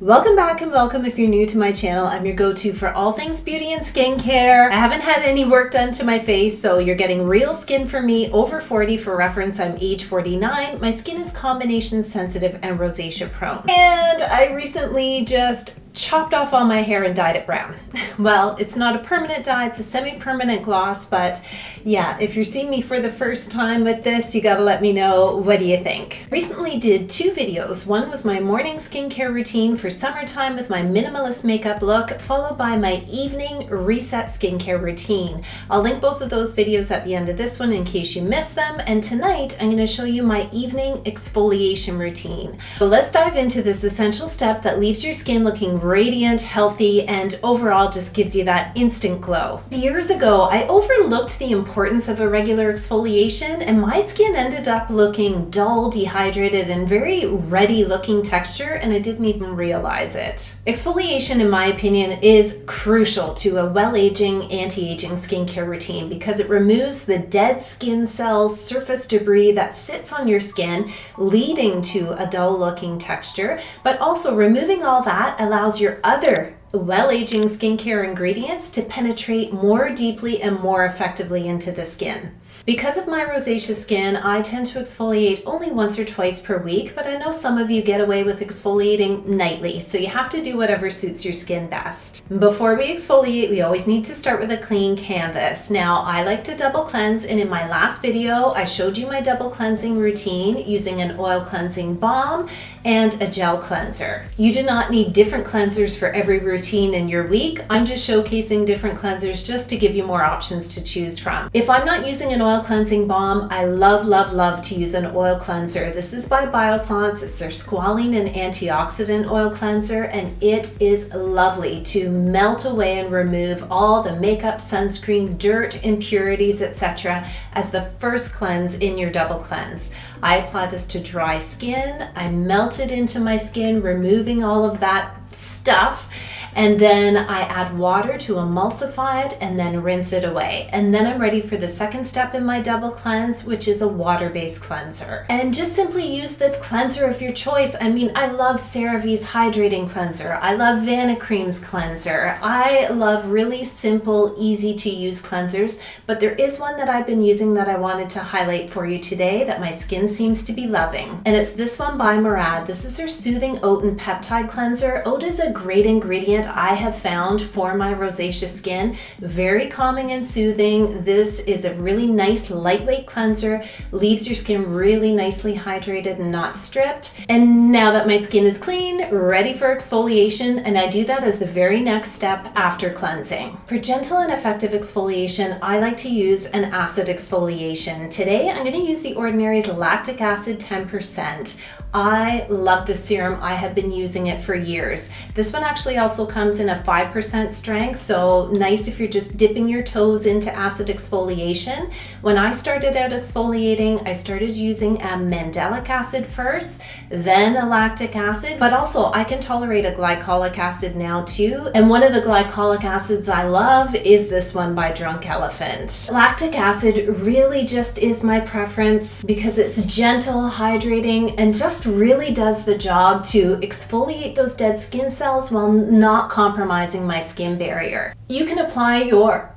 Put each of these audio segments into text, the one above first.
Welcome back and welcome if you're new to my channel. I'm your go-to for all things beauty and skincare. I haven't had any work done to my face, so you're getting real skin from me. Over 40 for reference, I'm age 49. My skin is combination sensitive and rosacea prone. And I recently just chopped off all my hair and dyed it brown. Well, it's not a permanent dye, it's a semi-permanent gloss, but yeah, if you're seeing me for the first time with this, you gotta let me know, what do you think? Recently did two videos. One was my morning skincare routine for summertime with my minimalist makeup look, followed by my evening reset skincare routine. I'll link both of those videos at the end of this one in case you missed them, and tonight I'm gonna show you my evening exfoliation routine. So let's dive into this essential step that leaves your skin looking radiant, healthy, and overall just gives you that instant glow. Years ago, I overlooked the importance of a regular exfoliation, and my skin ended up looking dull, dehydrated, and very ready looking texture, and I didn't even realize it. Exfoliation, in my opinion, is crucial to a well-aging, anti-aging skincare routine because it removes the dead skin cells, surface debris that sits on your skin, leading to a dull looking texture, but also removing all that allows your other well-aging skincare ingredients to penetrate more deeply and more effectively into the skin. Because of my rosacea skin, I tend to exfoliate only once or twice per week, but I know some of you get away with exfoliating nightly, so you have to do whatever suits your skin best. Before we exfoliate, we always need to start with a clean canvas. Now, I like to double cleanse, and in my last video, I showed you my double cleansing routine using an oil cleansing balm and a gel cleanser. You do not need different cleansers for every routine in your week. I'm just showcasing different cleansers just to give you more options to choose from. If I'm not using an oil cleansing balm, I love to use an oil cleanser. This is by Biossance. It's their Squalane and Antioxidant oil cleanser, and it is lovely to melt away and remove all the makeup, sunscreen, dirt, impurities, etc. as the first cleanse in your double cleanse. I apply this to dry skin. I melt it into my skin, removing all of that stuff, and then I add water to emulsify it and then rinse it away. And then I'm ready for the second step in my double cleanse, which is a water-based cleanser. And just simply use the cleanser of your choice. I mean, I love Cerave's Hydrating cleanser. I love Vanicream's cleanser. I love really simple, easy to use cleansers, but there is one that I've been using that I wanted to highlight for you today that my skin seems to be loving. And it's this one by Murad. This is their Soothing Oat and Peptide cleanser. Oat is a great ingredient I have found for my rosacea skin. Very calming and soothing. This is a really nice lightweight cleanser, leaves your skin really nicely hydrated and not stripped. And now that my skin is clean, ready for exfoliation, and I do that as the very next step after cleansing. For gentle and effective exfoliation, I like to use an acid exfoliation. Today, I'm going to use The Ordinary's Lactic Acid 10%. I love this serum. I have been using it for years. This one actually also comes in a 5% strength, so nice if you're just dipping your toes into acid exfoliation. When I started out exfoliating, I started using a mandelic acid first, then a lactic acid, but also I can tolerate a glycolic acid now too. And one of the glycolic acids I love is this one by Drunk Elephant. Lactic acid really just is my preference because it's gentle, hydrating, and just really does the job to exfoliate those dead skin cells while not compromising my skin barrier. You can apply your,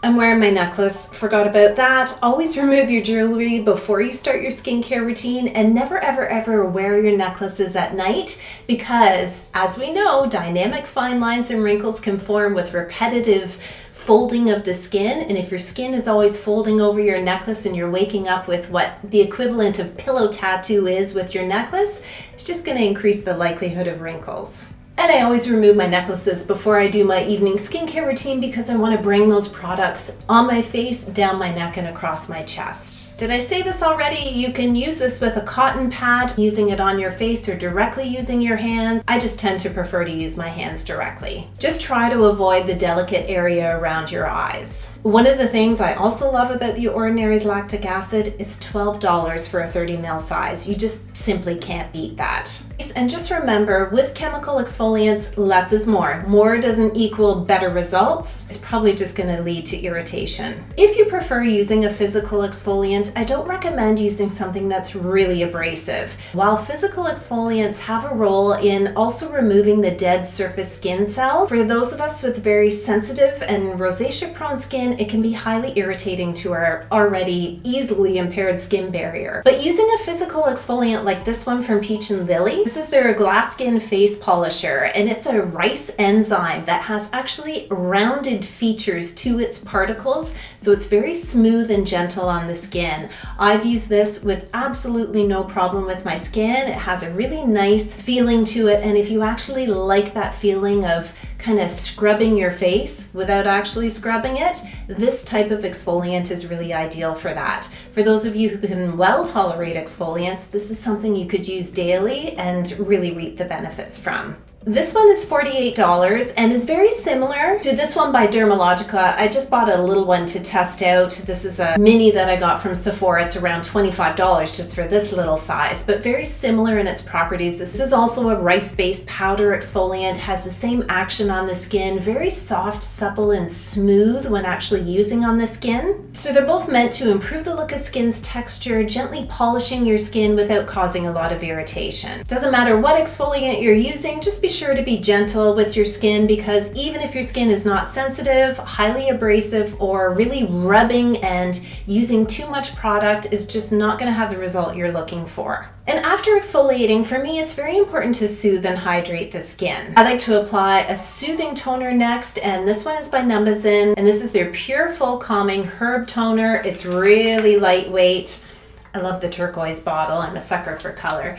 I'm wearing my necklace, forgot about that. Always remove your jewelry before you start your skincare routine, and never ever wear your necklaces at night because, as we know, dynamic fine lines and wrinkles can form with repetitive folding of the skin, and if your skin is always folding over your necklace and you're waking up with what the equivalent of pillow tattoo is with your necklace, it's just going to increase the likelihood of wrinkles. And I always remove my necklaces before I do my evening skincare routine because I want to bring those products on my face, down my neck, and across my chest. Did I say this already? You can use this with a cotton pad, using it on your face or directly using your hands. I just tend to prefer to use my hands directly. Just try to avoid the delicate area around your eyes. One of the things I also love about The Ordinary's lactic acid is $12 for a 30 ml size. You just simply can't beat that. And just remember, with chemical exfoliants, less is more. More doesn't equal better results. It's probably just going to lead to irritation. If you prefer using a physical exfoliant, exfoliant, I don't recommend using something that's really abrasive. While physical exfoliants have a role in also removing the dead surface skin cells, for those of us with very sensitive and rosacea prone skin, it can be highly irritating to our already easily impaired skin barrier. But using a physical exfoliant like this one from Peach and Lily, this is their glass skin face polisher, and it's a rice enzyme that has actually rounded features to its particles, so it's very smooth and gentle on the skin. I've used this with absolutely no problem with my skin. It has a really nice feeling to it, and if you actually like that feeling of kind of scrubbing your face without actually scrubbing it, this type of exfoliant is really ideal for that. For those of you who can well tolerate exfoliants, this is something you could use daily and really reap the benefits from. This one is $48 and is very similar to this one by Dermalogica. I just bought a little one to test out. This is a mini that I got from Sephora. It's around $25 just for this little size, but very similar in its properties. This is also a rice-based powder exfoliant, has the same action on the skin, very soft, supple, and smooth when actually using on the skin. So they're both meant to improve the look of skin's texture, gently polishing your skin without causing a lot of irritation. Doesn't matter what exfoliant you're using, just be sure to be gentle with your skin, because even if your skin is not sensitive, highly abrasive, or really rubbing and using too much product is just not going to have the result you're looking for. And after exfoliating, for me, it's very important to soothe and hydrate the skin. I like to apply a soothing toner next, and this one is by Numbazin, and this is their Pure Full Calming Herb Toner. It's really lightweight. I love the turquoise bottle. I'm a sucker for color.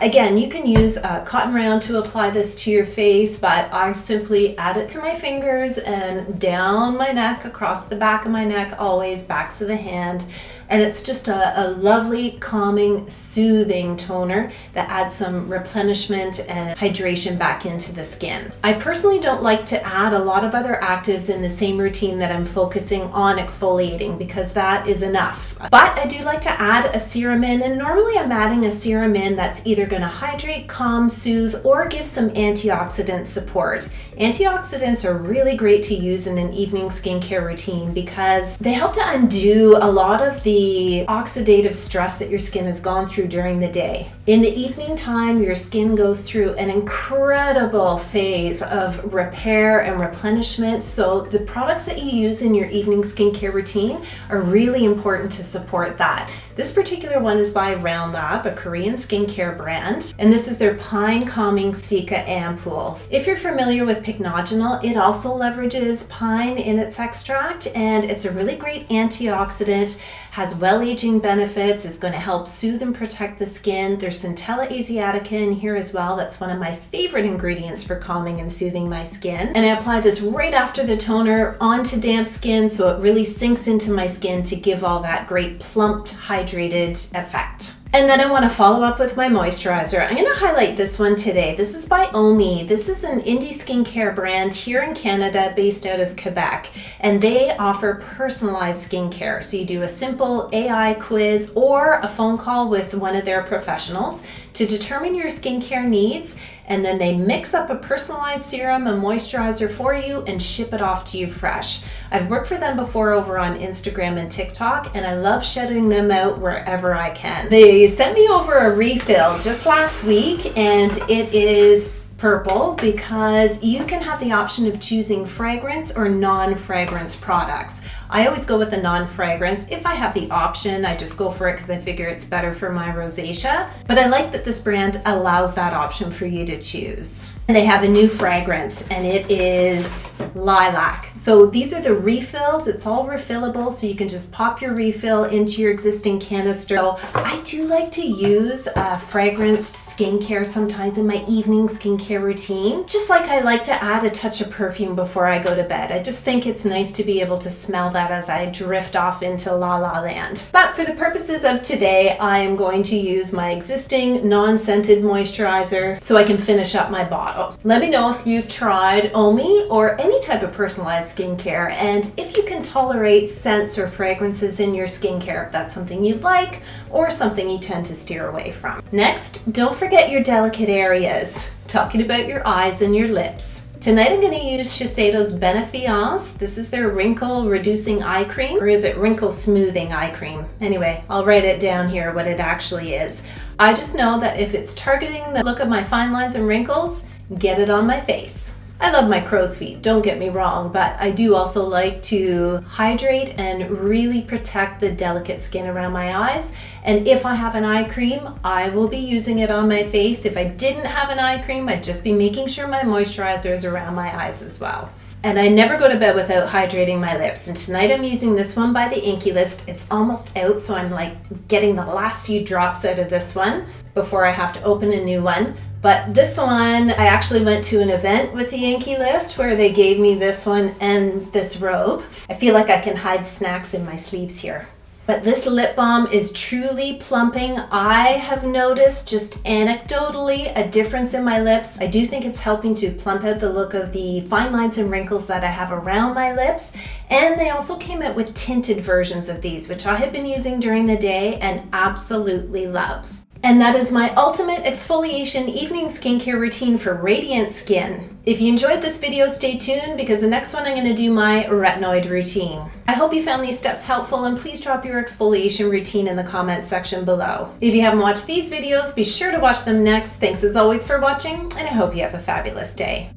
Again, you can use a cotton round to apply this to your face, but I simply add it to my fingers and down my neck, across the back of my neck, always backs of the hand. And it's just a lovely, calming, soothing toner that adds some replenishment and hydration back into the skin. I personally don't like to add a lot of other actives in the same routine that I'm focusing on exfoliating, because that is enough. But I do like to add a serum in, and normally I'm adding a serum in that's either going to hydrate, calm, soothe, or give some antioxidant support. Antioxidants are really great to use in an evening skincare routine because they help to undo a lot of the oxidative stress that your skin has gone through during the day. In the evening time, your skin goes through an incredible phase of repair and replenishment, so the products that you use in your evening skincare routine are really important to support that. This particular one is by Round Lab, a Korean skincare brand, and this is their Pine Calming Cica Ampoules. If you're familiar with pycnogenol, it also leverages pine in its extract, and it's a really great antioxidant, has well-aging benefits, is going to help soothe and protect the skin. There's Centella asiatica in here as well. That's one of my favorite ingredients for calming and soothing my skin. And I apply this right after the toner onto damp skin, so it really sinks into my skin to give all that great plumped, hydrated effect. And then I want to follow up with my moisturizer. I'm going to highlight this one today. This is by Omi. This is an indie skincare brand here in Canada based out of Quebec. And they offer personalized skincare. So you do a simple AI quiz or a phone call with one of their professionals to determine your skincare needs, and then they mix up a personalized serum and moisturizer for you and ship it off to you fresh. I've worked for them before over on Instagram and TikTok, and I love shouting them out wherever I can. They sent me over a refill just last week, and it is purple because you can have the option of choosing fragrance or non-fragrance products. I always go with the non-fragrance. If I have the option, I just go for it because I figure it's better for my rosacea. But I like that this brand allows that option for you to choose. And they have a new fragrance, and it is lilac. So these are the refills. It's all refillable, so you can just pop your refill into your existing canister. So I do like to use fragranced skincare sometimes in my evening skincare routine. Just like I like to add a touch of perfume before I go to bed. I just think it's nice to be able to smell that as I drift off into la la land. But for the purposes of today, I am going to use my existing non-scented moisturizer so I can finish up my bottle. Let me know if you've tried Omi or any type of personalized skincare, and if you can tolerate scents or fragrances in your skincare, if that's something you like or something you tend to steer away from. Next, don't forget your delicate areas. Talking about your eyes and your lips. Tonight I'm going to use Shiseido's Benefiance. This is their wrinkle reducing eye cream, or is it wrinkle smoothing eye cream? Anyway, I'll write it down here what it actually is. I just know that if it's targeting the look of my fine lines and wrinkles, get it on my face. I love my crow's feet, don't get me wrong, but I do also like to hydrate and really protect the delicate skin around my eyes. And if I have an eye cream, I will be using it on my face. If I didn't have an eye cream, I'd just be making sure my moisturizer is around my eyes as well. And I never go to bed without hydrating my lips. And tonight I'm using this one by the Minimalist. It's almost out, so I'm like getting the last few drops out of this one before I have to open a new one. But this one, I actually went to an event with the Minimalist where they gave me this one and this robe. I feel like I can hide snacks in my sleeves here. But this lip balm is truly plumping. I have noticed just anecdotally a difference in my lips. I do think it's helping to plump out the look of the fine lines and wrinkles that I have around my lips. And they also came out with tinted versions of these, which I have been using during the day and absolutely love. And that is my ultimate exfoliation evening skincare routine for radiant skin. If you enjoyed this video, stay tuned because the next one I'm going to do my retinoid routine. I hope you found these steps helpful, and please drop your exfoliation routine in the comments section below. If you haven't watched these videos, be sure to watch them next. Thanks as always for watching, and I hope you have a fabulous day.